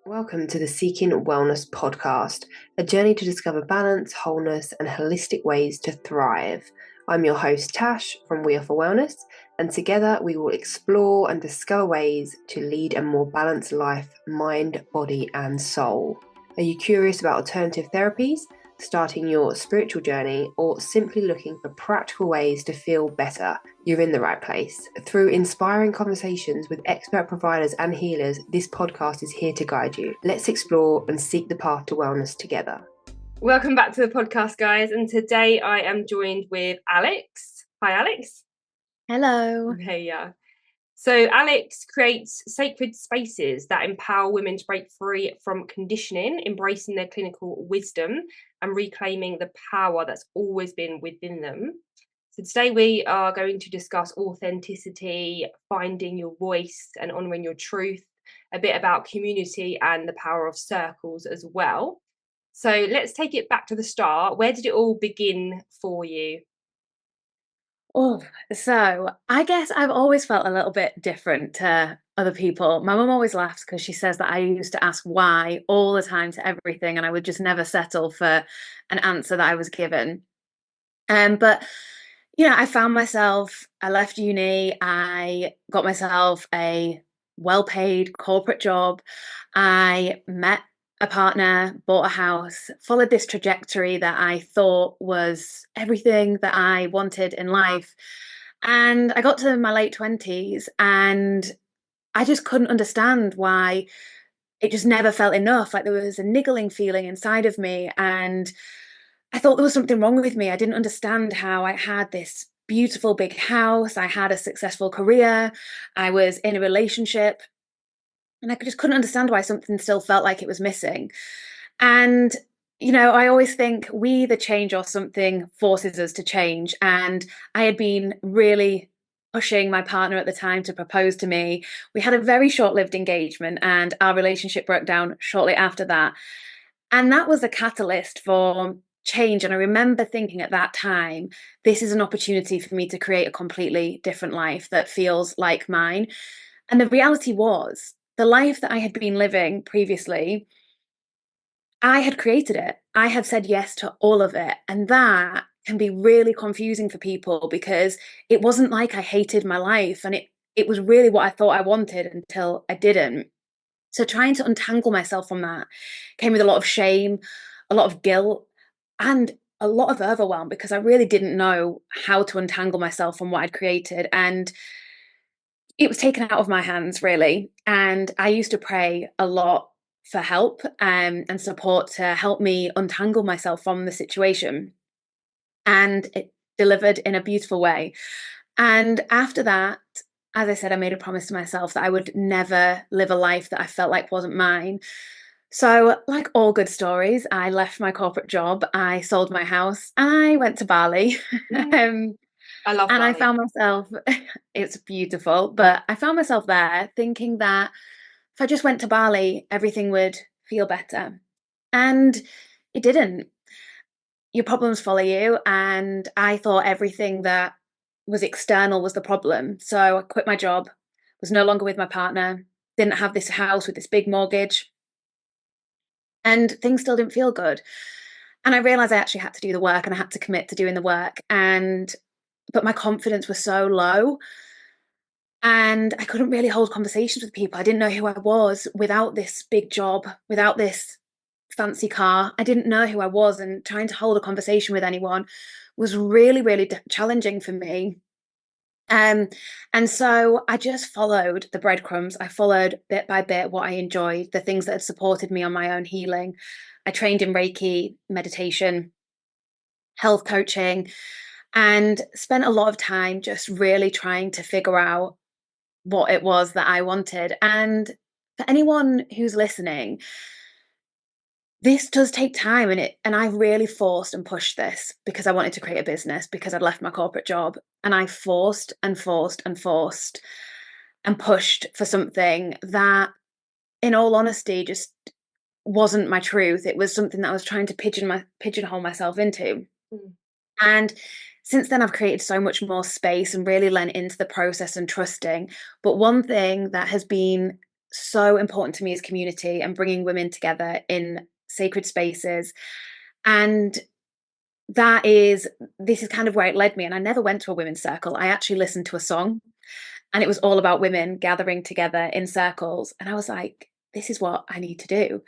Welcome to the Seeking Wellness podcast, a journey to discover balance, wholeness, and holistic ways to thrive. I'm your host, Tash from We Are for Wellness, and together we will explore and discover ways to lead a more balanced life, mind, body, and soul. Are you curious about alternative therapies, starting your spiritual journey, or simply looking for practical ways to feel better? You're in the right place. Through inspiring conversations with expert providers and healers, this podcast is here to guide you. Let's explore and seek the path to wellness together. Welcome back to the podcast, guys. And today I am joined with Alex. Hi, Alex. Hello. Hey, yeah. So Alex creates sacred spaces that empower women to break free from conditioning, embracing their clinical wisdom and reclaiming the power that's always been within them. So today we are going to discuss authenticity, finding your voice and honouring your truth, a bit about community and the power of circles as well. So let's take it back to the start. Where did it all begin for you? Oh, so I guess I've always felt a little bit different to other people. My mum always laughs because she says that I used to ask why all the time to everything, and I would just never settle for an answer that I was given. But I found myself, I left uni, I got myself a well-paid corporate job. I met a partner, bought a house, followed this trajectory that I thought was everything that I wanted in life. And I got to my late 20s and I just couldn't understand why it just never felt enough. Like there was a niggling feeling inside of me. And I thought there was something wrong with me. I didn't understand how I had this beautiful big house. I had a successful career. I was in a relationship. And I just couldn't understand why something still felt like it was missing. And, I always think we either change or something forces us to change. And I had been really pushing my partner at the time to propose to me. We had a very short lived engagement and our relationship broke down shortly after that. And that was a catalyst for change. And I remember thinking at that time, this is an opportunity for me to create a completely different life that feels like mine. And the reality was, the life that I had been living previously, I had created it. I had said yes to all of it. And that can be really confusing for people because it wasn't like I hated my life and it was really what I thought I wanted until I didn't. So trying to untangle myself from that came with a lot of shame, a lot of guilt, and a lot of overwhelm because I really didn't know how to untangle myself from what I'd created. And it was taken out of my hands, really. And I used to pray a lot for help and support to help me untangle myself from the situation. And it delivered in a beautiful way. And after that, as I said, I made a promise to myself that I would never live a life that I felt like wasn't mine. So, like all good stories, I left my corporate job, I sold my house, I went to Bali. um, I love and I Bali. found myself, it's beautiful, but I found myself there thinking that if I just went to Bali, everything would feel better. And it didn't. Your problems follow you. And I thought everything that was external was the problem. So I quit my job, was no longer with my partner, didn't have this house with this big mortgage, and things still didn't feel good. And I realized I actually had to do the work and I had to commit to doing the work. But my confidence was so low and I couldn't really hold conversations with people. I didn't know who I was without this big job, without this fancy car. I didn't know who I was, and trying to hold a conversation with anyone was really, really challenging for me. Um, and so I just followed the breadcrumbs. I followed bit by bit what I enjoyed, the things that had supported me on my own healing. I trained in Reiki, meditation, health coaching, and spent a lot of time just really trying to figure out what it was that I wanted. And for anyone who's listening, this does take time and I really forced and pushed this because I wanted to create a business because I'd left my corporate job and I forced and forced and forced and pushed for something that in all honesty just wasn't my truth. It was something that I was trying to pigeonhole myself into. Mm. And since then, I've created so much more space and really lent into the process and trusting. But one thing that has been so important to me is community and bringing women together in sacred spaces. And this is kind of where it led me. And I never went to a women's circle. I actually listened to a song, and it was all about women gathering together in circles. And I was like, this is what I need to do.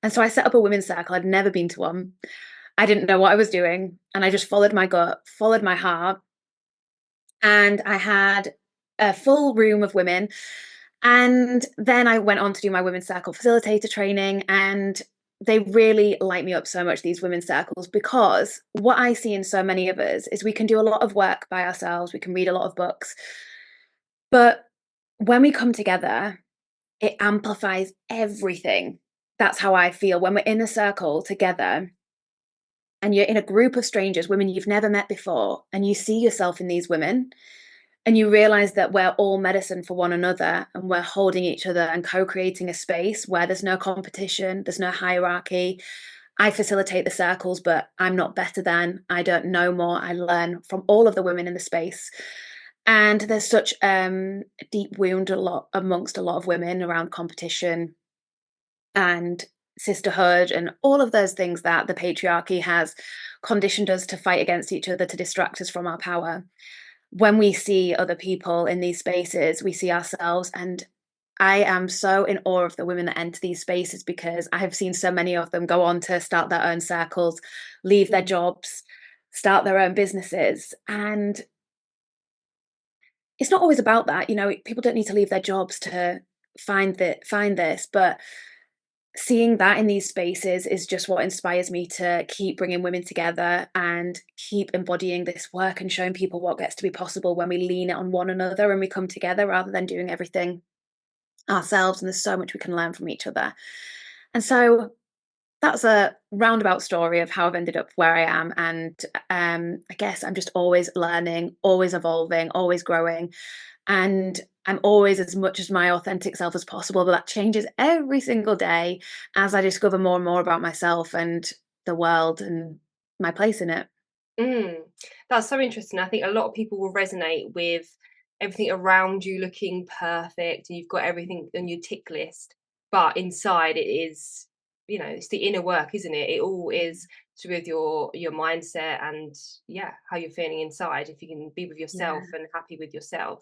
And so I set up a women's circle. I'd never been to one. I didn't know what I was doing. And I just followed my gut, followed my heart. And I had a full room of women. And then I went on to do my women's circle facilitator training. And they really light me up so much, these women's circles, because what I see in so many of us is we can do a lot of work by ourselves, we can read a lot of books. But when we come together, it amplifies everything. That's how I feel when we're in a circle together and you're in a group of strangers, women you've never met before, and you see yourself in these women and you realize that we're all medicine for one another and we're holding each other and co-creating a space where there's no competition, there's no hierarchy. I facilitate the circles, but I'm not better than, I don't know more. I learn from all of the women in the space. And there's such a deep wound amongst a lot of women around competition and sisterhood and all of those things that the patriarchy has conditioned us to fight against each other to distract us from our power. When we see other people in these spaces, we see ourselves. And I am so in awe of the women that enter these spaces because I have seen so many of them go on to start their own circles, leave their jobs, start their own businesses. And it's not always about that. People don't need to leave their jobs to find this, but seeing that in these spaces is just what inspires me to keep bringing women together and keep embodying this work and showing people what gets to be possible when we lean on one another and we come together rather than doing everything ourselves. And there's so much we can learn from each other. And so that's a roundabout story of how I've ended up where I am. And I guess I'm just always learning, always evolving, always growing. And I'm always as much as my authentic self as possible, but that changes every single day as I discover more and more about myself and the world and my place in it. Mm, that's so interesting. I think a lot of people will resonate with everything around you looking perfect and you've got everything on your tick list, but inside it is, it's the inner work, isn't it? It all is to do with your mindset and yeah, how you're feeling inside. If you can be with yourself Yeah. and happy with yourself.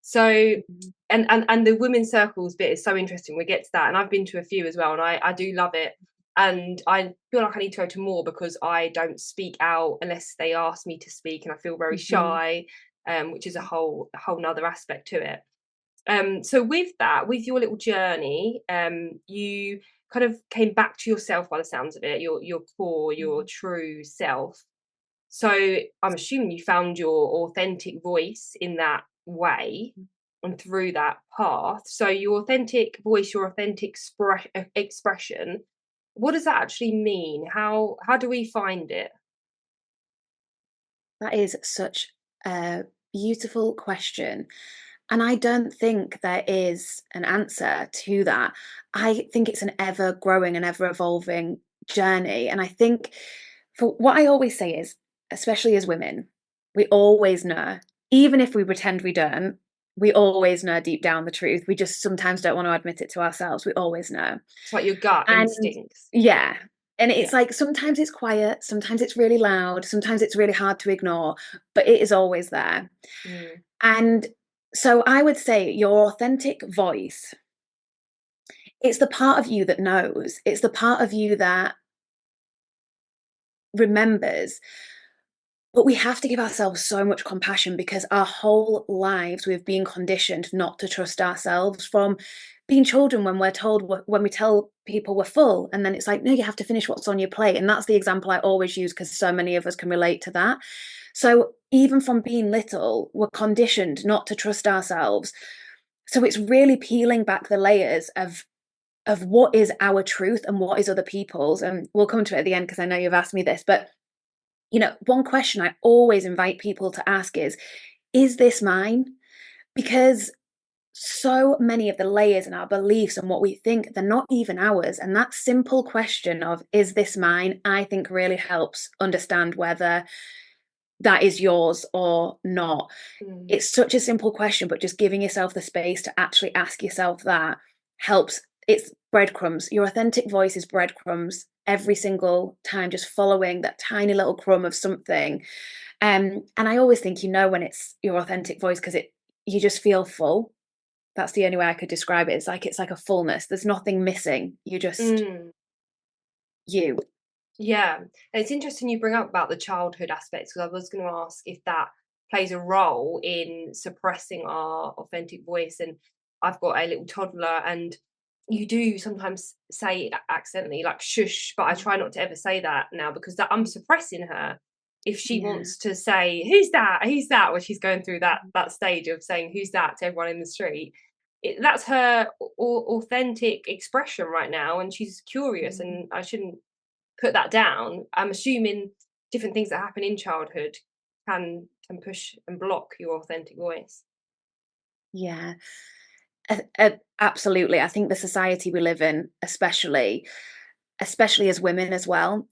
So, Mhm. and the women's circles bit is so interesting. We get to that, and I've been to a few as well, and I do love it. And I feel like I need to go to more because I don't speak out unless they ask me to speak, and I feel very Mhm. shy, which is a whole nother aspect to it. So with that, with your little journey, you kind of came back to yourself by the sounds of it, your core, your Mhm. true self. So I'm assuming you found your authentic voice in that way and through that path. So your authentic voice, your authentic expression, what does that actually mean? How do we find it? That is such a beautiful question. And I don't think there is an answer to that. I think it's an ever growing and ever evolving journey. And I think for what I always say is, especially as women, we always know, even if we pretend we don't, we always know deep down the truth. We just sometimes don't want to admit it to ourselves. We always know. It's like your gut And instincts. yeah, and Yeah. it's like sometimes it's quiet, sometimes it's really loud, sometimes it's really hard to ignore, but it is always there. Mm, And so I would say your authentic voice, it's the part of you that knows, it's the part of you that remembers. But we have to give ourselves so much compassion because our whole lives we've been conditioned not to trust ourselves from being children when we're told when we tell people we're full and then it's like no you have to finish what's on your plate, and that's the example I always use because so many of us can relate to that. So even from being little we're conditioned not to trust ourselves. So it's really peeling back the layers of what is our truth and what is other people's, and we'll come to it at the end because I know you've asked me this, but one question I always invite people to ask is this mine? Because so many of the layers in our beliefs and what we think, they're not even ours. And that simple question of, is this mine? I think really helps understand whether that is yours or not. mm, It's such a simple question, but just giving yourself the space to actually ask yourself that helps. It's breadcrumbs. Your authentic voice is breadcrumbs every single time, just following that tiny little crumb of something. And I always think when it's your authentic voice because you just feel full. That's the only way I could describe it. It's like a fullness. There's nothing missing. You just Mm. you. Yeah, and it's interesting you bring up about the childhood aspects because I was going to ask if that plays a role in suppressing our authentic voice. And I've got a little toddler, and you do sometimes say accidentally like shush, but I try not to ever say that now because that I'm suppressing her. If she Yeah. wants to say who's that, who's that, when she's going through that stage of saying who's that to everyone in the street, that's her authentic expression right now, and she's curious, and I shouldn't put that down. I'm assuming different things that happen in childhood can push and block your authentic voice. Yeah. Absolutely. I think the society we live in, especially as women as well.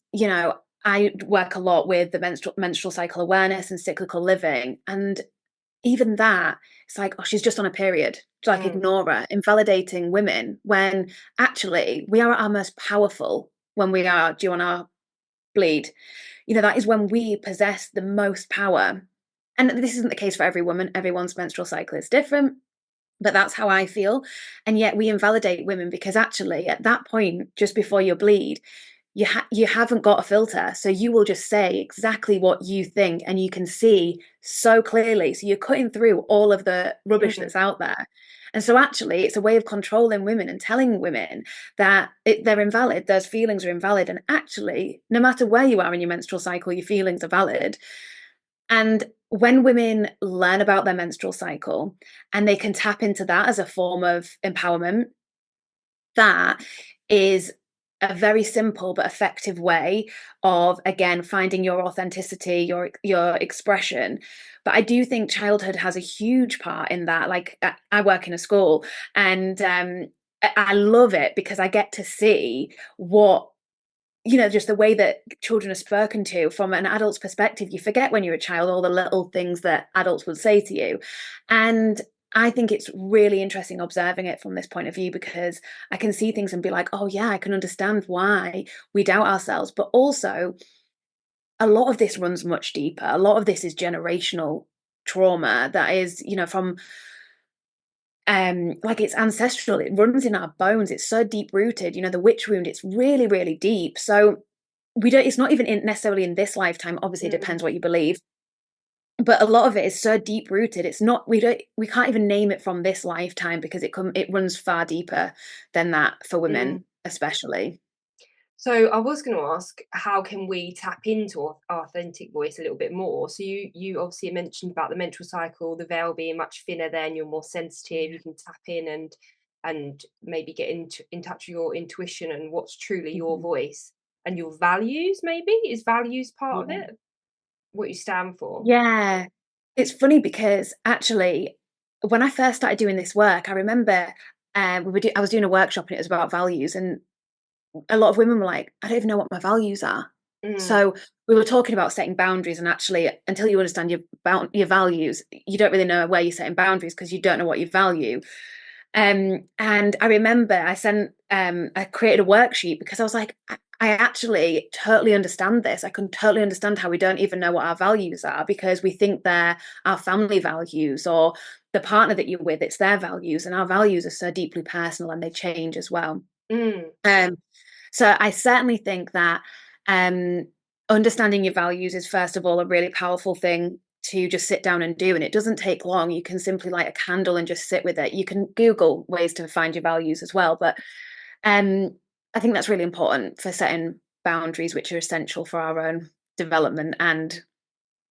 I work a lot with the menstrual cycle awareness and cyclical living, and even that, it's like, oh, she's just on a period. Like, Mm, ignore her, invalidating women when actually we are at our most powerful when we are due on our bleed. That is when we possess the most power. And this isn't the case for every woman. Everyone's menstrual cycle is different, but that's how I feel. And yet we invalidate women because actually, at that point, just before you bleed, you haven't got a filter, so you will just say exactly what you think, and you can see so clearly. So you're cutting through all of the rubbish mm, that's out there. And so actually, it's a way of controlling women and telling women that they're invalid. Those feelings are invalid, and actually, no matter where you are in your menstrual cycle, your feelings are valid. And when women learn about their menstrual cycle and they can tap into that as a form of empowerment, that is a very simple but effective way of, again, finding your authenticity, your expression. But I do think childhood has a huge part in that. Like, I work in a school, and I love it because I get to see what, just the way that children are spoken to from an adult's perspective. You forget when you're a child all the little things that adults would say to you. And I think it's really interesting observing it from this point of view because I can see things and be like, oh, yeah, I can understand why we doubt ourselves. But also, a lot of this runs much deeper. A lot of this is generational trauma that is, from like, it's ancestral. It runs in our bones. It's so deep rooted. The witch wound, it's really, really deep. So we don't, it's not even necessarily in this lifetime. Obviously it mm, depends what you believe, but a lot of it is so deep rooted. It's not, we can't even name it from this lifetime because it runs far deeper than that for mm. women especially. So I was going to ask, how can we tap into our authentic voice a little bit more? So you obviously mentioned about the menstrual cycle, the veil being much thinner. Then you're more sensitive. You can tap in and maybe get in touch with your intuition and what's truly your Mhm. voice and your values. Maybe is values part of Yeah. it? What you stand for? Yeah. It's funny because actually, when I first started doing this work, I remember I was doing a workshop and it was about values, and a lot of women were like, I don't even know what my values are. Mm, So we were talking about setting boundaries, and actually, until you understand your values, you don't really know where you're setting boundaries because you don't know what you value. And I remember I created a worksheet because I was like, I actually totally understand this. I can totally understand how we don't even know what our values are because we think they're our family values or the partner that you're with, it's their values. And our values are so deeply personal and they change as well. mm, Um, so I certainly think that um, understanding your values is, first of all, a really powerful thing to just sit down and do. And it doesn't take long. You can simply light a candle and just sit with it. You can Google ways to find your values as well. But um, I think that's really important for setting boundaries, which are essential for our own development and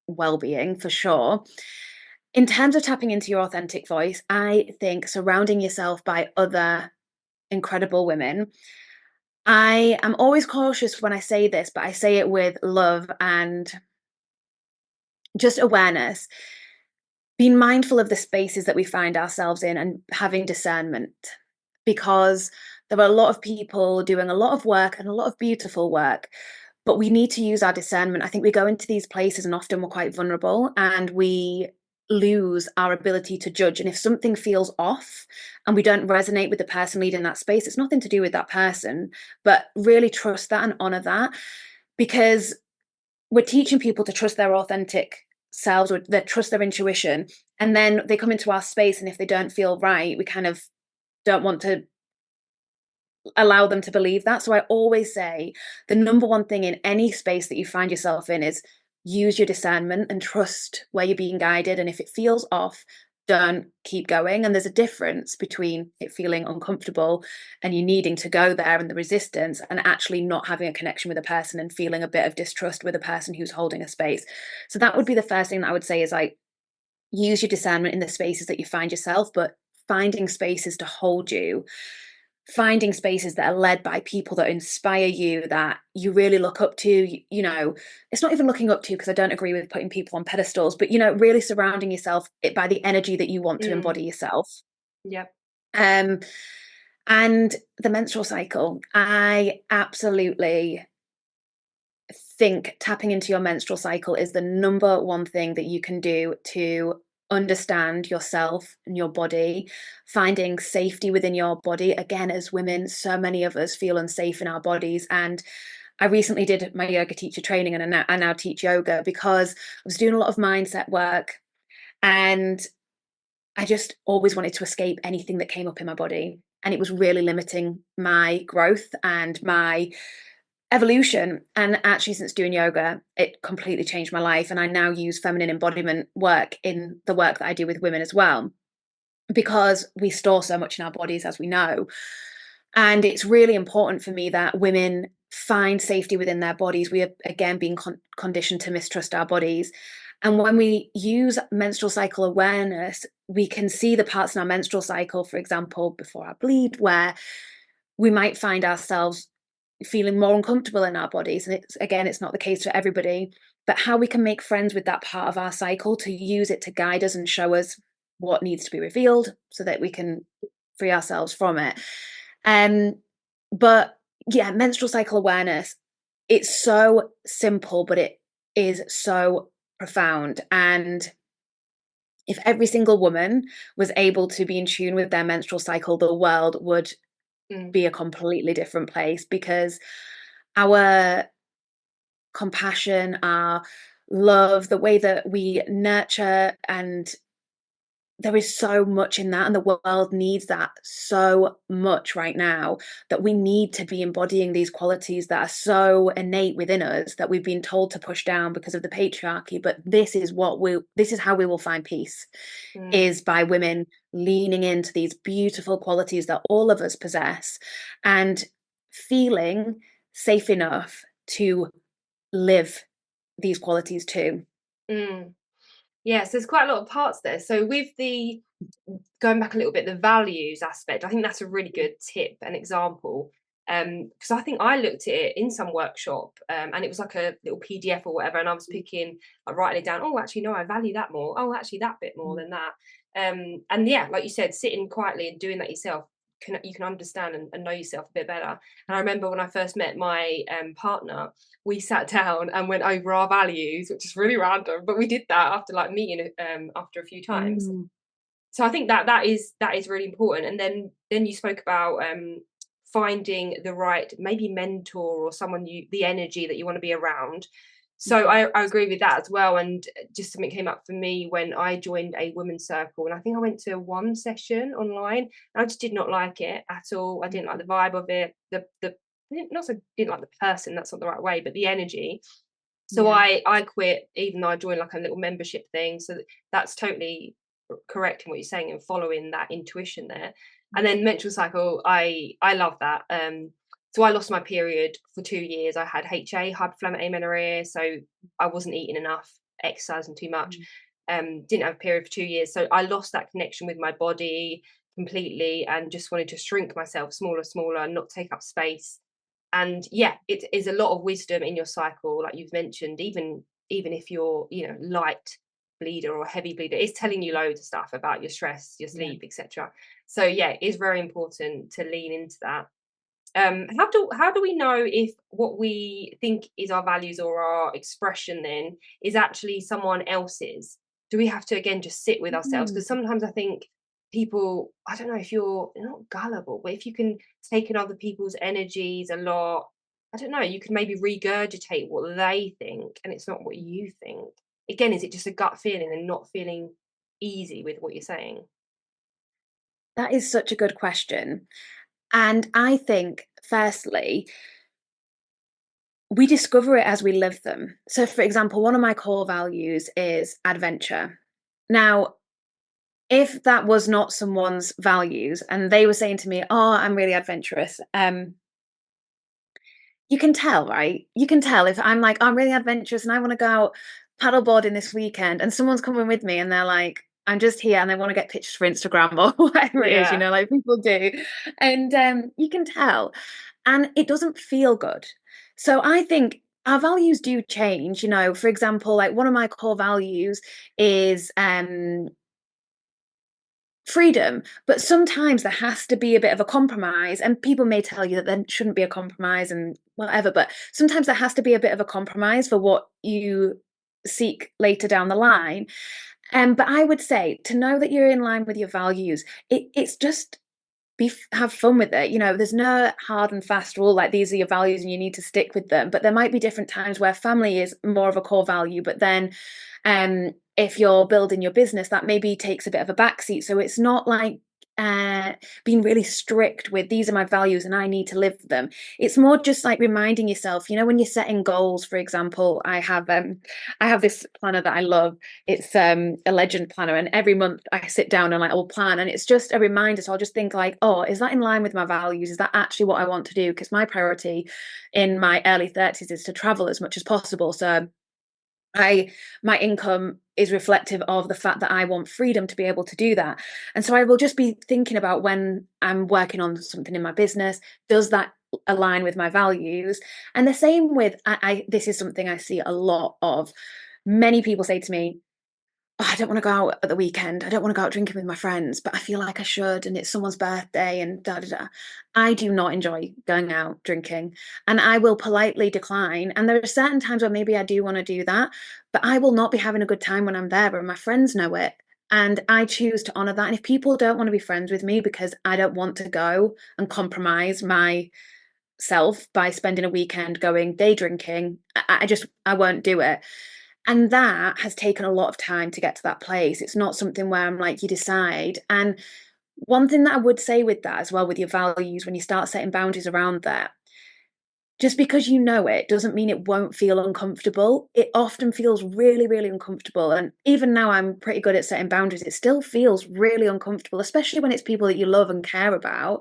well-being for sure. In terms of tapping into your authentic voice, I think surrounding yourself by other incredible women. I am always cautious when I say this, but I say it with love and just awareness, being mindful of the spaces that we find ourselves in and having discernment, because there are a lot of people doing a lot of work and a lot of beautiful work, but we need to use our discernment. I think we go into these places and often we're quite vulnerable and we lose our ability to judge. And if something feels off and we don't resonate with the person leading that space, it's nothing to do with that person, but really trust that and honor that, because we're teaching people to trust their authentic selves, or they trust their intuition. And then they come into our space, and if they don't feel right, we kind of don't want to allow them to believe that. So I always say the number one thing in any space that you find yourself in is use your discernment and trust where you're being guided. And if it feels off, don't keep going. And there's a difference between it feeling uncomfortable and you needing to go there and the resistance, and actually not having a connection with a person and feeling a bit of distrust with a person who's holding a space. So that would be the first thing that I would say is like, use your discernment in the spaces that you find yourself, but finding spaces to hold you, finding spaces that are led by people that inspire you, that you really look up to. You know, it's not even looking up to, because I don't agree with putting people on pedestals, but you know, really surrounding yourself by the energy that you want to embody yourself. Yep. um and the menstrual cycle, I absolutely think tapping into your menstrual cycle is the number one thing that you can do to understand yourself and your body, finding safety within your body. Again, as women, so many of us feel unsafe in our bodies. And I recently did my yoga teacher training, and I now teach yoga because I was doing a lot of mindset work, and I just always wanted to escape anything that came up in my body. And it was really limiting my growth and my evolution. And actually, since doing yoga, it completely changed my life. And I now use feminine embodiment work in the work that I do with women as well, because we store so much in our bodies, as we know. And it's really important for me that women find safety within their bodies. We are, again, being conditioned to mistrust our bodies. And when we use menstrual cycle awareness, we can see the parts in our menstrual cycle, for example, before our bleed, where we might find ourselves feeling more uncomfortable in our bodies. And it's, again, it's not the case for everybody, but how we can make friends with that part of our cycle to use it to guide us and show us what needs to be revealed so that we can free ourselves from it. But yeah, menstrual cycle awareness, it's so simple, but it is so profound. And if every single woman was able to be in tune with their menstrual cycle, the world would be a completely different place, because our compassion, our love, the way that we nurture, and there is so much in that, and the world needs that so much right now, that we need to be embodying these qualities that are so innate within us that we've been told to push down because of the patriarchy. But this is how we will find peace, is by women leaning into these beautiful qualities that all of us possess, and feeling safe enough to live these qualities too. Yes, there's quite a lot of parts there. So with the going back a little bit, the values aspect, I think that's a really good tip and example. Because I think I looked at it in some workshop, and it was like a little PDF or whatever, and I was picking, like writing it down. Oh, actually, no, I value that more. Oh, actually, that bit more than that. And yeah, like you said, sitting quietly and doing that yourself, you can understand and know yourself a bit better. And I remember when I first met my partner, we sat down and went over our values, which is really random, but we did that after like meeting after a few times. Mm. So I think that is really important. And then you spoke about finding the right, maybe mentor or someone, the energy that you want to be around. So I agree with that as well. And just something came up for me when I joined a women's circle, and I think I went to one session online, and I just did not like it at all. I didn't like the vibe of it. The not so didn't like the person. That's not the right way, but the energy. So Yeah. I quit, even though I joined like a little membership thing. So that's totally correct in what you're saying and following that intuition there. And then menstrual cycle, I love that. So I lost my period for 2 years. I had HA, hypothalamic amenorrhea, so I wasn't eating enough, exercising too much. Didn't have a period for 2 years, so I lost that connection with my body completely, and just wanted to shrink myself smaller, smaller, not take up space. And yeah, it is a lot of wisdom in your cycle, like you've mentioned. Even if you're, light bleeder or heavy bleeder, it's telling you loads of stuff about your stress, your Yeah. sleep, etc. So yeah, it is very important to lean into that. How do we know if what we think is our values or our expression then is actually someone else's? do we have to again just sit with ourselves? Mm. Because sometimes I think people, I don't know if you're not gullible, but if you can take in other people's energies a lot, I don't know, you can maybe regurgitate what they think and it's not what you think. Again, is it just a gut feeling and not feeling easy with what you're saying? That is such a good question. And I think, firstly, we discover it as we live them. So, for example, one of my core values is adventure. Now, if that was not someone's values and they were saying to me, "Oh, I'm really adventurous," you can tell, right? You can tell if I'm like, I'm really adventurous and I want to go out paddleboarding this weekend, and someone's coming with me and they're like, I'm just here and they want to get pictures for Instagram or whatever it is, Yeah. like people do. And you can tell. And it doesn't feel good. So I think our values do change. For example, like one of my core values is freedom, but sometimes there has to be a bit of a compromise, and people may tell you that there shouldn't be a compromise and whatever, but sometimes there has to be a bit of a compromise for what you seek later down the line. But I would say to know that you're in line with your values, it's just have fun with it. There's no hard and fast rule like these are your values and you need to stick with them. But there might be different times where family is more of a core value, but then if you're building your business, that maybe takes a bit of a backseat. So it's not like being really strict with these are my values and I need to live them. It's more just like reminding yourself, when you're setting goals. For example, I have this planner that I love. It's a legend planner, and every month I sit down and I will plan, and it's just a reminder. So I'll just think like, oh, is that in line with my values? Is that actually what I want to do? Because my priority in my early 30s is to travel as much as possible. So my income is reflective of the fact that I want freedom to be able to do that. And so I will just be thinking about when I'm working on something in my business, does that align with my values? And the same with this is something I see a lot of. Many people say to me, oh, I don't want to go out at the weekend. I don't want to go out drinking with my friends, but I feel like I should, and it's someone's birthday and da da da. I do not enjoy going out drinking, and I will politely decline. And there are certain times where maybe I do want to do that, but I will not be having a good time when I'm there, and my friends know it. And I choose to honor that. And if people don't want to be friends with me because I don't want to go and compromise myself by spending a weekend going day drinking, I won't do it. And that has taken a lot of time to get to that place. It's not something where I'm like, you decide. And one thing that I would say with that as well, with your values, when you start setting boundaries around that, just because you know it doesn't mean it won't feel uncomfortable. It often feels really, really uncomfortable. And even now, I'm pretty good at setting boundaries. It still feels really uncomfortable, especially when it's people that you love and care about.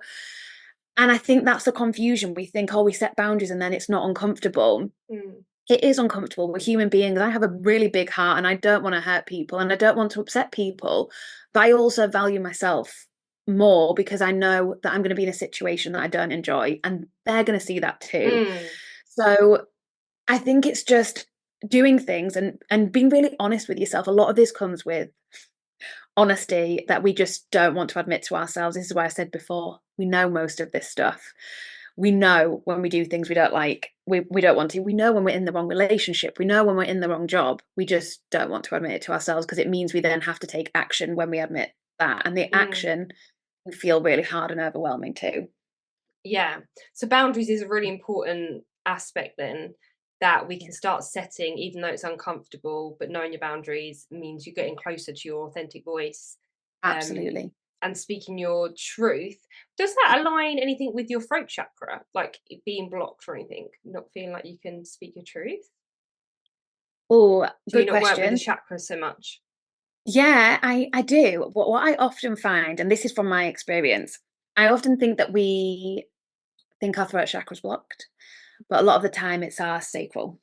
And I think that's the confusion. We think, oh, we set boundaries and then it's not uncomfortable. Mm. It is uncomfortable. We're human beings. I have a really big heart and I don't want to hurt people and I don't want to upset people. But I also value myself more because I know that I'm going to be in a situation that I don't enjoy and they're going to see that too. Mm. So I think it's just doing things and being really honest with yourself. A lot of this comes with honesty that we just don't want to admit to ourselves. This is why I said before, we know most of this stuff. We know when we do things we don't like, we don't want to. We know when we're in the wrong relationship. We know when we're in the wrong job. We just don't want to admit it to ourselves because it means we then have to take action when we admit that. And the Mm. action can feel really hard and overwhelming too. Yeah. So boundaries is a really important aspect then that we can start setting, even though it's uncomfortable, but knowing your boundaries means you're getting closer to your authentic voice, um, Absolutely. and speaking your truth. Does that align anything with your throat chakra, like it being blocked or anything? Not feeling like you can speak your truth? Oh, Do you good not work with the question. chakras so much? Yeah, I do. What I often find, and this is from my experience, I often think that we think our throat chakra's blocked, but a lot of the time it's our sacral.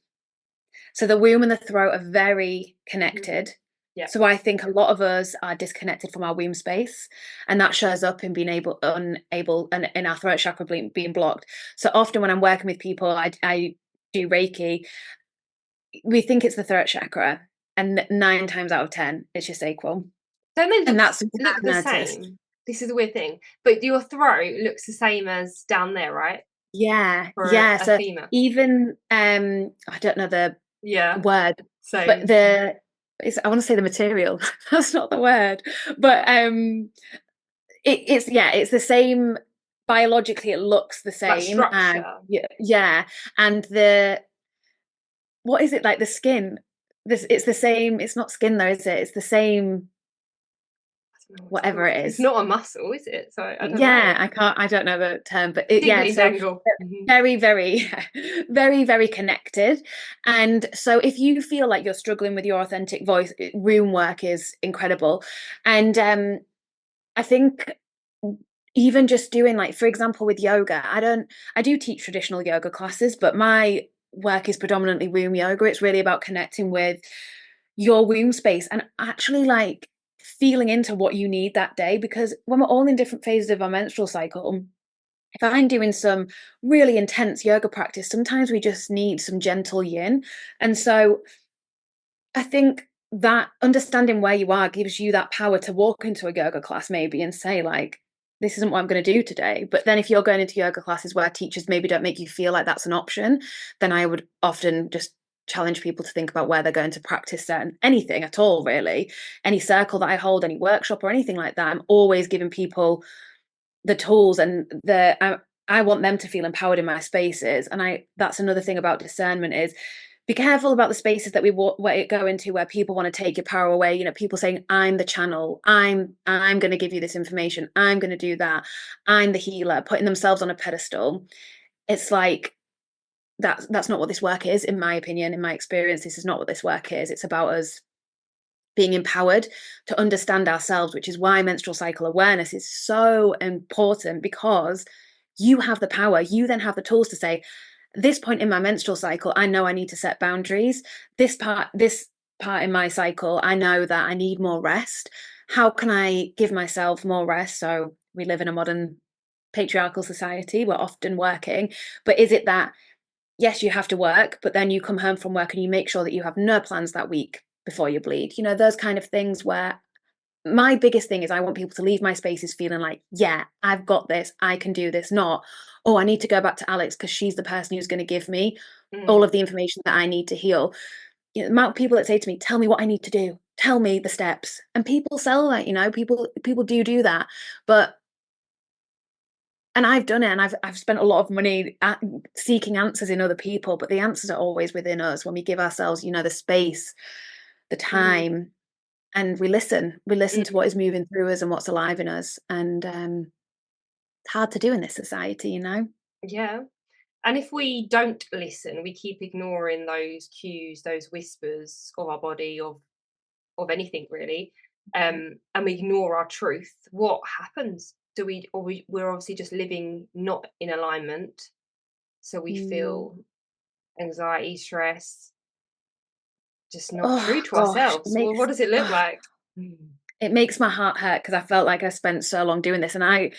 So the womb and the throat are very Mhm. connected. Yeah. So I think a lot of us are disconnected from our womb space, and that shows up in being unable, and in our throat chakra being blocked. So often when I'm working with people, I do Reiki. We think it's the throat chakra, and 9 times out of 10, it's your sacral, Don't they and that's something look I've the noticed. same? This is a weird thing, but your throat looks the same as down there, right? Yeah, For yeah. a So female. even I don't know the Yeah, word, but same. the I want to say the material. That's not the word, but it's the same biologically. It looks the Like same, and structure. yeah, and the what is it like the skin? This it's the same. It's not skin though, is it? It's the same. I don't know what it's Whatever called. it It's is. not a muscle, is it? So I don't know. Yeah, I don't know the term, but Ding yeah, ding so dangle. Mhm. very, very, very, very connected. And so if you feel like you're struggling with your authentic voice, room work is incredible. And I think even just doing like, for example, with yoga, I do teach traditional yoga classes, but my work is predominantly womb yoga. It's really about connecting with your womb space and actually like feeling into what you need that day. Because when we're all in different phases of our menstrual cycle, if I'm doing some really intense yoga practice, sometimes we just need some gentle yin. And so I think that understanding where you are gives you that power to walk into a yoga class maybe and say, like, this isn't what I'm going to do today. But then if you're going into yoga classes where teachers maybe don't make you feel like that's an option, then I would often just challenge people to think about where they're going to practice certain anything at all, really. Any circle that I hold, any workshop or anything like that, I'm always giving people the tools and I want them to feel empowered in my spaces. And that's another thing about discernment is be careful about the spaces that we go into where people want to take your power away. You know, people saying, I'm the channel, I'm going to give you this information, I'm going to do that, I'm the healer, putting themselves on a pedestal. It's like that's not what this work is, in my opinion, in my experience. This is not what this work is. It's about us being empowered to understand ourselves, which is why menstrual cycle awareness is so important, because you have the power. You then have the tools to say, this point in my menstrual cycle, I know I need to set boundaries. This part in my cycle, I know that I need more rest. How can I give myself more rest? So we live in a modern patriarchal society. We're often working, but is it that yes, you have to work, but then you come home from work and you make sure that you have no plans that week before you bleed? You know, those kind of things where my biggest thing is I want people to leave my spaces feeling like, yeah, I've got this, I can do this, not, oh, I need to go back to Alex because she's the person who's going to give me all Mm. of the information that I need to heal. You know, the amount of people that say to me, tell me what I need to do, tell me the steps. And people sell that, you know, people do that. But and I've done it, and I've spent a lot of money seeking answers in other people, but the answers are always within us when we give ourselves, you know, the space, the Mm. time, and we listen to Mm. what is moving through us and what's alive in us. And it's hard to do in this society, you know. Yeah. And if we don't listen, we keep ignoring those cues, those whispers of our body, of anything really, and we ignore our truth. What happens? Do we, or we're obviously just living not in alignment, so we Mm. feel anxiety, stress, just not true Oh to gosh, ourselves. Well, what does it look like? Mm. it makes my heart hurt because I felt like I spent so long doing this, and I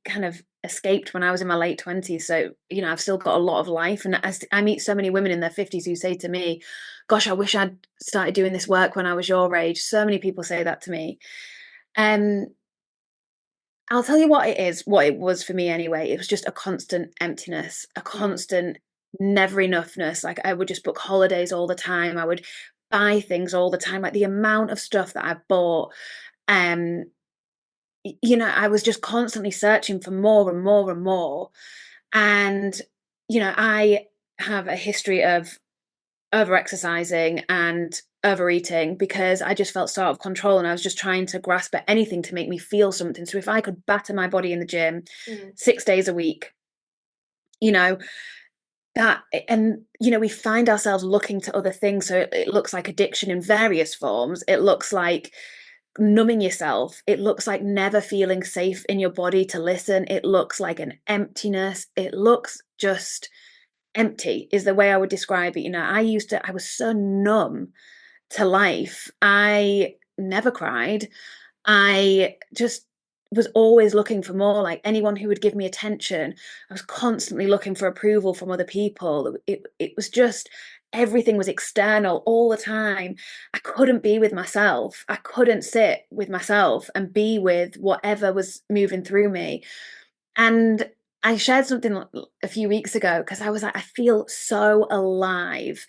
kind of escaped when I was in my late 20s. So, you know, I've still got a lot of life, and as I meet so many women in their 50s who say to me, "Gosh, I wish I'd started doing this work when I was your age." So many people say that to me. Um, I'll tell you what it is, what it was for me anyway. It was just a constant emptiness, a Mm. constant never enoughness. Like I would just book holidays all the time. I would buy things all the time. Like the amount of stuff that I bought, um, you know, I was just constantly searching for more and more and more. And, you know, I have a history of over exercising and overeating because I just felt so out of control and I was just trying to grasp at anything to make me feel something. So if I could batter my body in the gym Mm. 6 days a week, you know, that and you know, we find ourselves looking to other things. So it looks like addiction in various forms. It looks like numbing yourself. It looks like never feeling safe in your body to listen. It looks like an emptiness. It looks just empty is the way I would describe it. You know, I was so numb to life. I never cried. I just was always looking for more, like anyone who would give me attention. I was constantly looking for approval from other people. It was just everything was external all the time. I couldn't be with myself. I couldn't sit with myself and be with whatever was moving through me. And I shared something a few weeks ago because I was like, I feel so alive.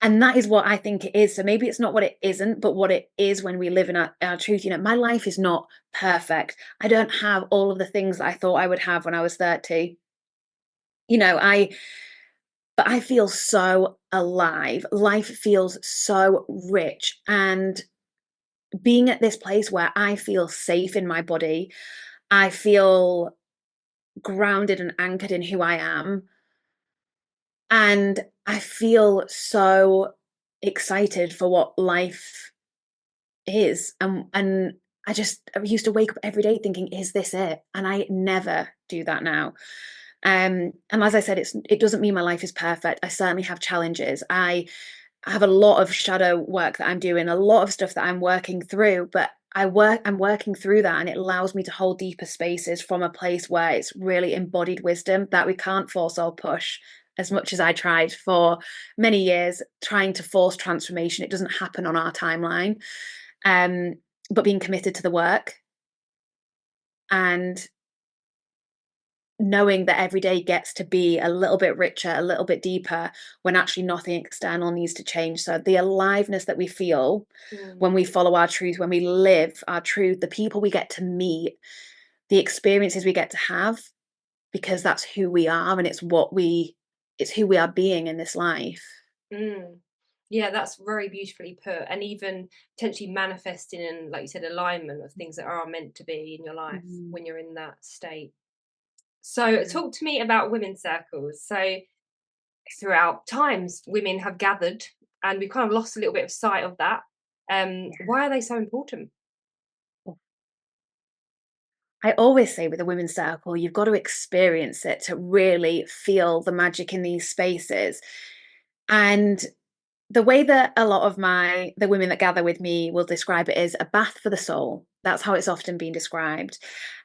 And that is what I think it is. So maybe it's not what it isn't, but what it is when we live in our truth. My life is not perfect. I don't have all of the things that I thought I would have when I was 30. But I feel so alive. Life feels so rich. And being at this place where I feel safe in my body, I feel grounded and anchored in who I am. And I feel so excited for what life is. And I used to wake up every day thinking, is this it? And I never do that now. And as I said, it doesn't mean my life is perfect. I certainly have challenges. I have a lot of shadow work that I'm doing, a lot of stuff that I'm working through, but I'm working through that, and it allows me to hold deeper spaces from a place where it's really embodied wisdom that we can't force or push as much as I tried for many years trying to force transformation. It doesn't happen on our timeline. Um, but being committed to the work and knowing that every day gets to be a little bit richer, a little bit deeper, when actually nothing external needs to change. So the aliveness that we feel Mm. when we follow our truth, when we live our truth, the people we get to meet, the experiences we get to have, because that's who we are, and it's who we are being in this life. Mm. Yeah, that's very beautifully put. And even potentially manifesting in, like you said, alignment of things that are meant to be in your life Mhm. when you're in that state. So, Yeah. talk to me about women's circles. So, throughout times, women have gathered, and we've kind of lost a little bit of sight of that. Why are they so important? I always say with a women's circle, you've got to experience it to really feel the magic in these spaces. And the way that a lot of the women that gather with me will describe it is a bath for the soul. That's how it's often been described.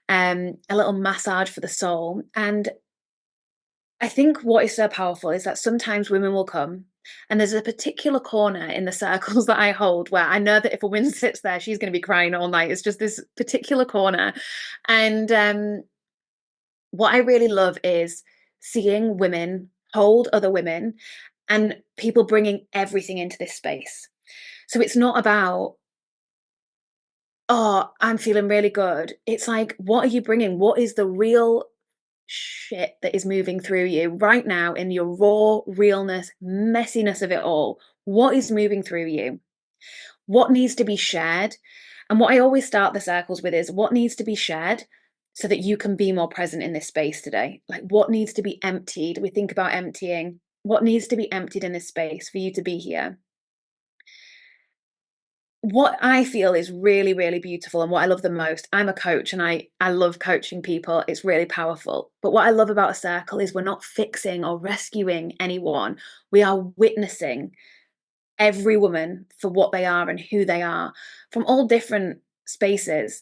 A little massage for the soul. And I think what is so powerful is that sometimes women will come, and there's a particular corner in the circles that I hold where I know that if a woman sits there, she's going to be crying all night. It's just this particular corner. And what I really love is seeing women hold other women and people bringing everything into this space. So it's not about, oh, I'm feeling really good. It's like, what are you bringing? What is the real shit that is moving through you right now in your raw realness, messiness of it all? What is moving through you? What needs to be shared? And what I always start the circles with is what needs to be shared so that you can be more present in this space today? Like, what needs to be emptied? We think about emptying. What needs to be emptied in this space for you to be here? What I feel is really, really beautiful and what I love the most, I'm a coach and I love coaching people. It's really powerful. But what I love about a circle is we're not fixing or rescuing anyone. We are witnessing every woman for what they are and who they are from all different spaces.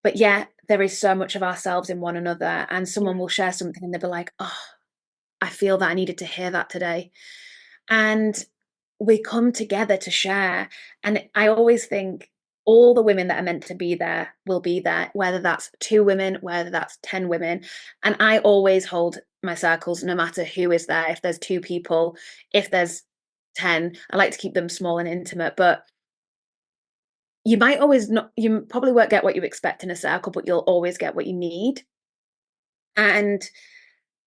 But yet there is so much of ourselves in one another. And someone Mm. will share something and they'll be like, oh, I feel that I needed to hear that today. And we come together to share. And I always think all the women that are meant to be there will be there, whether that's 2 women, whether that's 10 women. And I always hold my circles no matter who is there. If there's 2 people, if there's 10, I like to keep them small and intimate. But you might always not, you probably won't get what you expect in a circle, but you'll always get what you need. And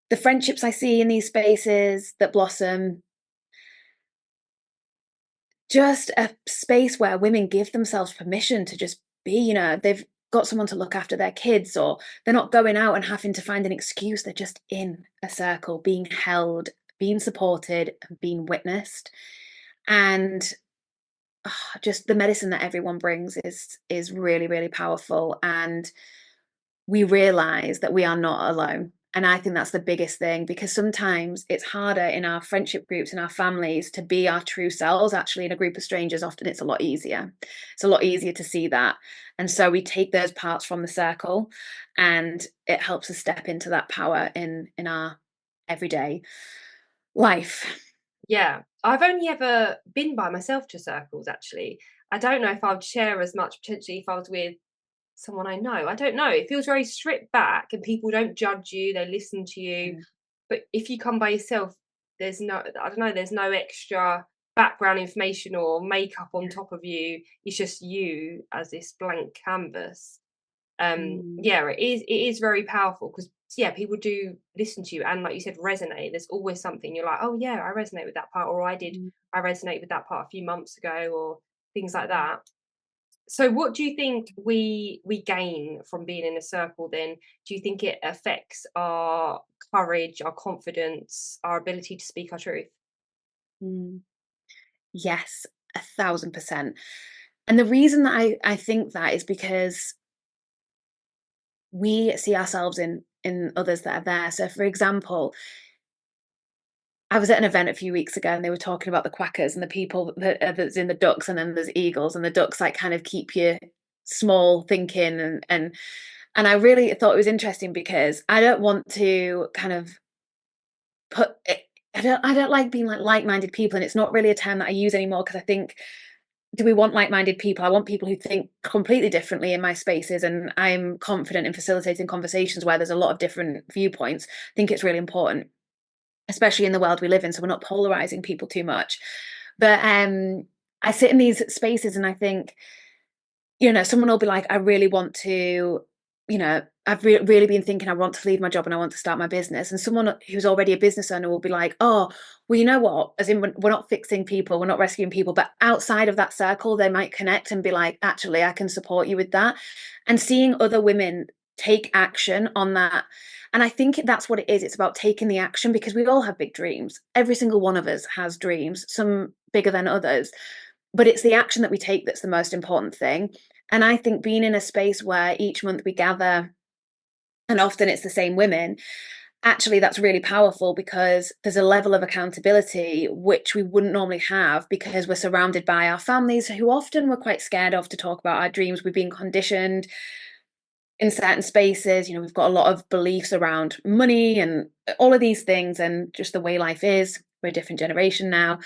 the friendships I see in these spaces that blossom, just a space where women give themselves permission to just be, they've got someone to look after their kids, or they're not going out and having to find an excuse. They're just in a circle, being held, being supported, and being witnessed. And just the medicine that everyone brings is really, really powerful. And we realize that we are not alone. And I think that's the biggest thing, because sometimes it's harder in our friendship groups, in our families, to be our true selves. Actually, in a group of strangers, often it's a lot easier. It's a lot easier to see that. And so we take those parts from the circle, and it helps us step into that power in our everyday life. Yeah, I've only ever been by myself to circles, actually. I don't know if I would share as much potentially if I was with someone I know. I don't know. It feels very stripped back and people don't judge you, they listen to you. Mm. But if you come by yourself, there's no, I don't know, there's no extra. background information or makeup on top of you. It's just you as this blank canvas. Mm, Yeah, it is very powerful because yeah, people do listen to you and like you said, resonate. There's always something you're like, oh yeah, I resonate with that part, or mm, I resonate with that part a few months ago, or things like that. So what do you think we gain from being in a circle then? Do you think it affects our courage, our confidence, our ability to speak our truth? mm. Yes, 1,000%. And the reason that I think that is because we see ourselves in others that are there. So, for example, I was at an event a few weeks ago and they were talking about the quackers and the people that's in the ducks, and then there's eagles, and the ducks like kind of keep you small thinking, and I really thought it was interesting because I don't want to kind of put it, I don't like being like-minded people, and it's not really a term that I use anymore because I think, do we want like-minded people? I want people who think completely differently in my spaces, and I'm confident in facilitating conversations where there's a lot of different viewpoints. I think it's really important, especially in the world we live in, so we're not polarizing people too much. But I sit in these spaces and I think, someone will be like, I really want to, I've really been thinking I want to leave my job and I want to start my business. And someone who's already a business owner will be like, oh, well, you know what? As in, we're not fixing people, we're not rescuing people, but outside of that circle, they might connect and be like, actually, I can support you with that. And seeing other women take action on that. And I think that's what it is. It's about taking the action because we all have big dreams. Every single one of us has dreams, some bigger than others, but it's the action that we take that's the most important thing. And I think being in a space where each month we gather, and often it's the same women, actually that's really powerful because there's a level of accountability which we wouldn't normally have because we're surrounded by our families who often we're quite scared of to talk about our dreams. We've been conditioned in certain spaces. We've got a lot of beliefs around money and all of these things, and just the way life is. We're a different generation now.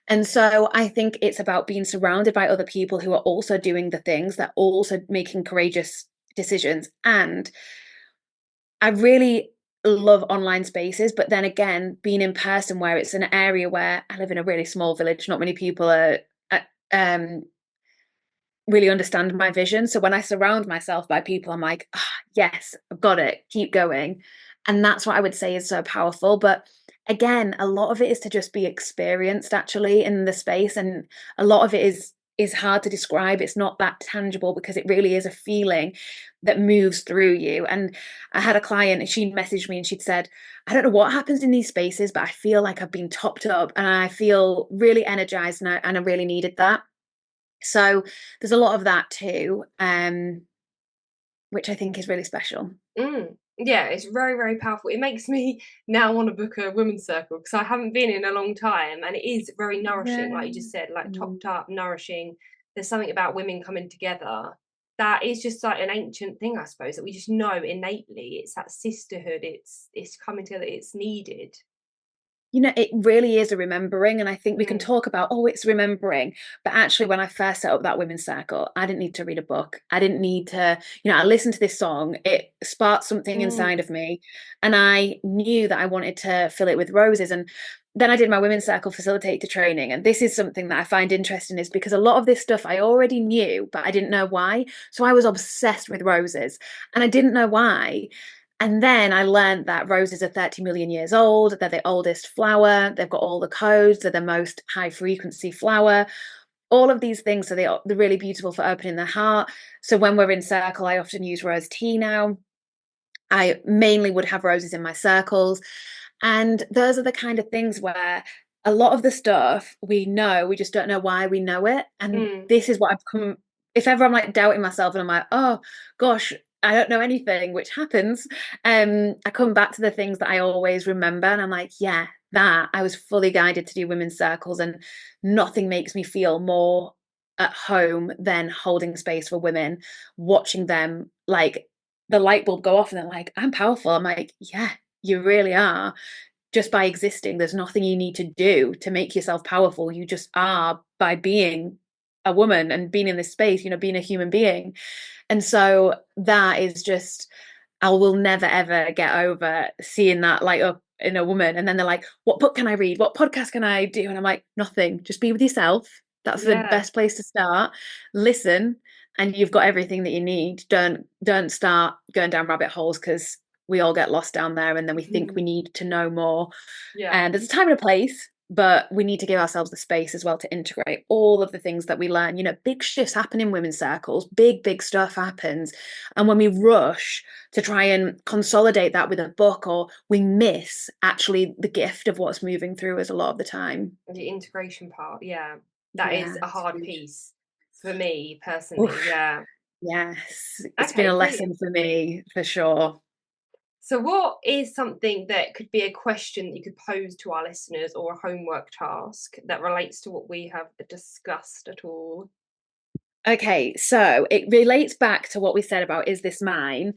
And so I think it's about being surrounded by other people who are also doing the things, that are also making courageous decisions. And I really love online spaces, but then again, being in person where it's an area where I live in a really small village, not many people um, really understand my vision. So when I surround myself by people, I'm like, yes, I've got it, keep going. And that's what I would say is so powerful. But again, a lot of it is to just be experienced actually in the space. And a lot of it is hard to describe. It's not that tangible because it really is a feeling that moves through you. And I had a client and she messaged me and she'd said, I don't know what happens in these spaces, but I feel like I've been topped up and I feel really energized, and I really needed that. So there's a lot of that too, which I think is really special. Yeah, it's very, very powerful. It makes me now want to book a women's circle because I haven't been in a long time, and it is very nourishing, like you Yeah. just said, like Mm. topped up, nourishing. There's something about women coming together that is just like an ancient thing, I suppose, that we just know innately. It's that sisterhood. It's coming together. It's needed. It really is a remembering. And I think we can Mm. talk about, oh, it's remembering. But actually, when I first set up that women's circle, I didn't need to read a book. I didn't need to, I listened to this song. It sparked something inside Mm. of me. And I knew that I wanted to fill it with roses. And then I did my women's circle facilitator training. And this is something that I find interesting, is because a lot of this stuff I already knew, but I didn't know why. So I was obsessed with roses and I didn't know why. And then I learned that roses are 30 million years old. They're the oldest flower. They've got all the codes. They're the most high frequency flower. All of these things. So they're really beautiful for opening the heart. So when we're in circle, I often use rose tea now. I mainly would have roses in my circles. And those are the kind of things where a lot of the stuff we know, we just don't know why we know it. And Mm. this is what I've come, if ever I'm like doubting myself and I'm like, oh gosh, I don't know anything, which happens. I come back to the things that I always remember and I'm like, yeah, that I was fully guided to do women's circles, and nothing makes me feel more at home than holding space for women, watching them like the light bulb go off and they're like, I'm powerful. I'm like, yeah, you really are. Just by existing, there's nothing you need to do to make yourself powerful. You just are by being a woman and being in this space, being a human being. And so that is just, I will never ever get over seeing that light up in a woman, and then they're like, what book can I read? What podcast can I do? And I'm like, nothing. Just be with yourself. That's the Yeah. best place to start. Listen, and you've got everything that you need. Don't start going down rabbit holes, because we all get lost down there, and then we think we need to know more. Yeah. And there's a time and a place, but we need to give ourselves the space as well to integrate all of the things that we learn. Big shifts happen in women's circles, big stuff happens. And when we rush to try and consolidate that with a book, or we miss actually the gift of what's moving through us a lot of the time. The integration part, yeah. That is Yeah, a it's hard huge. piece for me personally, Oof, yeah. yes, it's been Okay, a brilliant. lesson for me for sure. So what is something that could be a question that you could pose to our listeners, or a homework task that relates to what we have discussed at all? Okay, so it relates back to what we said about, is this mine?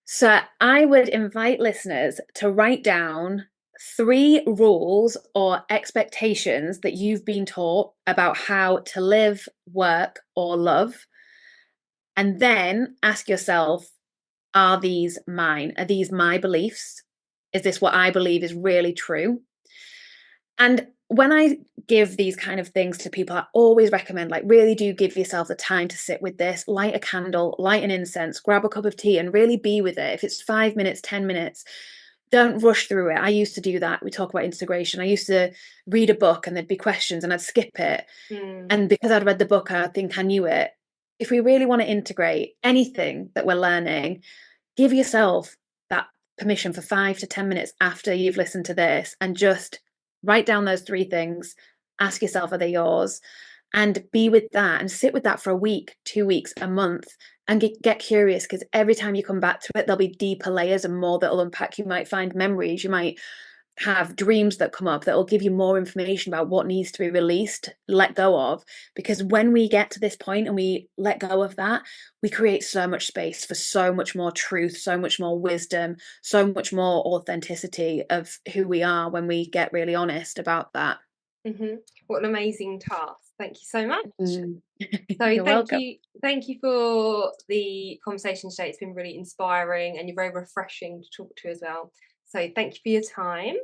So I would invite listeners to write down 3 rules or expectations that you've been taught about how to live, work, or love. And then ask yourself, are these mine? Are these my beliefs? Is this what I believe is really true? And when I give these kind of things to people, I always recommend, like, really do give yourself the time to sit with this, light a candle, light an incense, grab a cup of tea, and really be with it. If it's 5 minutes, 10 minutes, don't rush through it. I used to do that. We talk about integration. I used to read a book and there'd be questions and I'd skip it. Mm. And because I'd read the book, I think I knew it. If we really want to integrate anything that we're learning, give yourself that permission for 5 to 10 minutes after you've listened to this, and just write down those 3 things. Ask yourself, are they yours? And be with that and sit with that for a week, 2 weeks, a month, and get curious, because every time you come back to it, there'll be deeper layers and more that'll unpack. You might find memories, you might have dreams that come up that will give you more information about what needs to be released, let go of. Because when we get to this point and we let go of that, we create so much space for so much more truth, so much more wisdom, so much more authenticity of who we are, when we get really honest about that. What an amazing task. Thank you so much. Mm. So You're welcome. thank you for the conversation today. It's been really inspiring and you're very refreshing to talk to as well. So thank you for your time.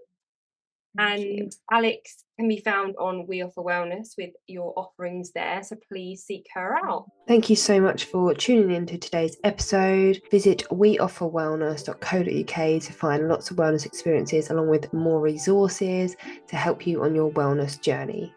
Thank you. And Alex can be found on We Offer Wellness with your offerings there. So please seek her out. Thank you so much for tuning in to today's episode. Visit weofferwellness.co.uk to find lots of wellness experiences along with more resources to help you on your wellness journey.